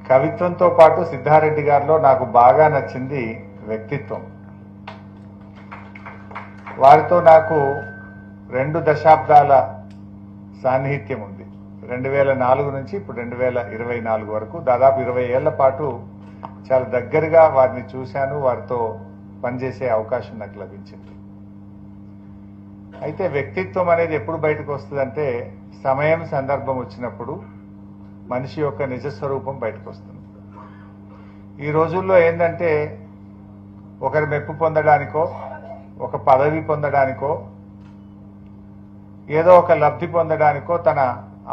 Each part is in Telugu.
కవిత్వంతో పాటు సిద్ధారెడ్డి గారిలో నాకు బాగా నచ్చింది వ్యక్తిత్వం. వారితో నాకు 2 దశాబ్దాల సాన్నిహిత్యం ఉంది. 2004 నుంచి ఇప్పుడు 2024 వరకు దాదాపు 20 ఏళ్ల పాటు చాలా దగ్గరగా వారిని చూశాను, వారితో పనిచేసే అవకాశం నాకు లభించింది. అయితే వ్యక్తిత్వం అనేది ఎప్పుడు బయటకు వస్తుందంటే సమయం సందర్భం వచ్చినప్పుడు మనిషి యొక్క నిజస్వరూపం బయటకు వస్తుంది. ఈ రోజుల్లో ఏంటంటే ఒకరి మెప్పు పొందడానికో, ఒక పదవి పొందడానికో, ఏదో ఒక లబ్ధి పొందడానికో తన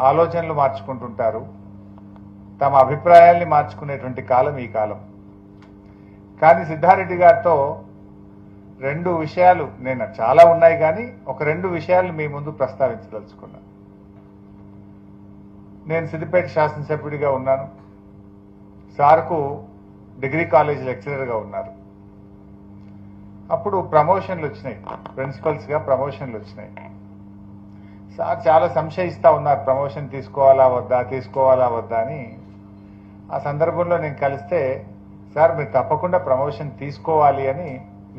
ఆలోచనలు మార్చుకుంటుంటారు, తమ అభిప్రాయాల్ని మార్చుకునేటువంటి కాలం ఈ కాలం. కానీ సిద్ధారెడ్డి గారితో 2 విషయాలు, నేను చాలా ఉన్నాయి కానీ ఒక 2 విషయాలు మీ ముందు ప్రస్తావించదలుచుకున్నాను. నేను సిద్దిపేట శాసనసభ్యుడిగా ఉన్నాను, సార్కు డిగ్రీ కాలేజ్ లెక్చరర్గా ఉన్నారు. అప్పుడు ప్రమోషన్లు వచ్చినాయి, ప్రిన్సిపల్స్గా ప్రమోషన్లు వచ్చినాయి. సార్ చాలా సంశయిస్తూ ఉన్నారు, ప్రమోషన్ తీసుకోవాలా వద్దా అని. ఆ సందర్భంలో నేను కలిస్తే, సార్ మీరు తప్పకుండా ప్రమోషన్ తీసుకోవాలి అని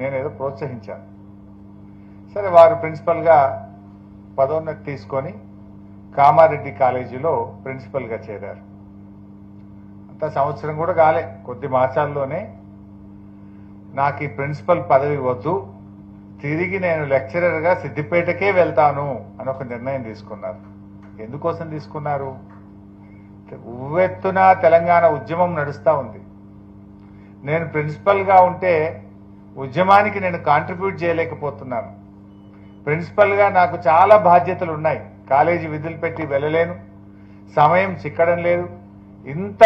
నేను ఏదో ప్రోత్సహించాను. సరే, వారు ప్రిన్సిపల్గా పదోన్నతి తీసుకొని కామారెడ్డి కాలేజీలో ప్రిన్సిపల్గా చేరారు. అంత సంవత్సరం కూడా కాలే, కొద్ది మాసాల్లోనే నాకు ఈ ప్రిన్సిపల్ పదవి వద్దు, తిరిగి నేను లెక్చరర్గా సిద్దిపేటకే వెళ్తాను అని ఒక నిర్ణయం తీసుకున్నారు. ఎందుకోసం తీసుకున్నారు? ఉవ్వెత్తున తెలంగాణ ఉద్యమం నడుస్తూ ఉంది. నేను ప్రిన్సిపల్గా ఉంటే ఉద్యమానికి నేను కాంట్రిబ్యూట్ చేయలేకపోతున్నాను. ప్రిన్సిపల్గా నాకు చాలా బాధ్యతలు ఉన్నాయి, కాలేజీ విధులు పెట్టి వెళ్ళలేను, సమయం చిక్కడం లేదు. ఇంత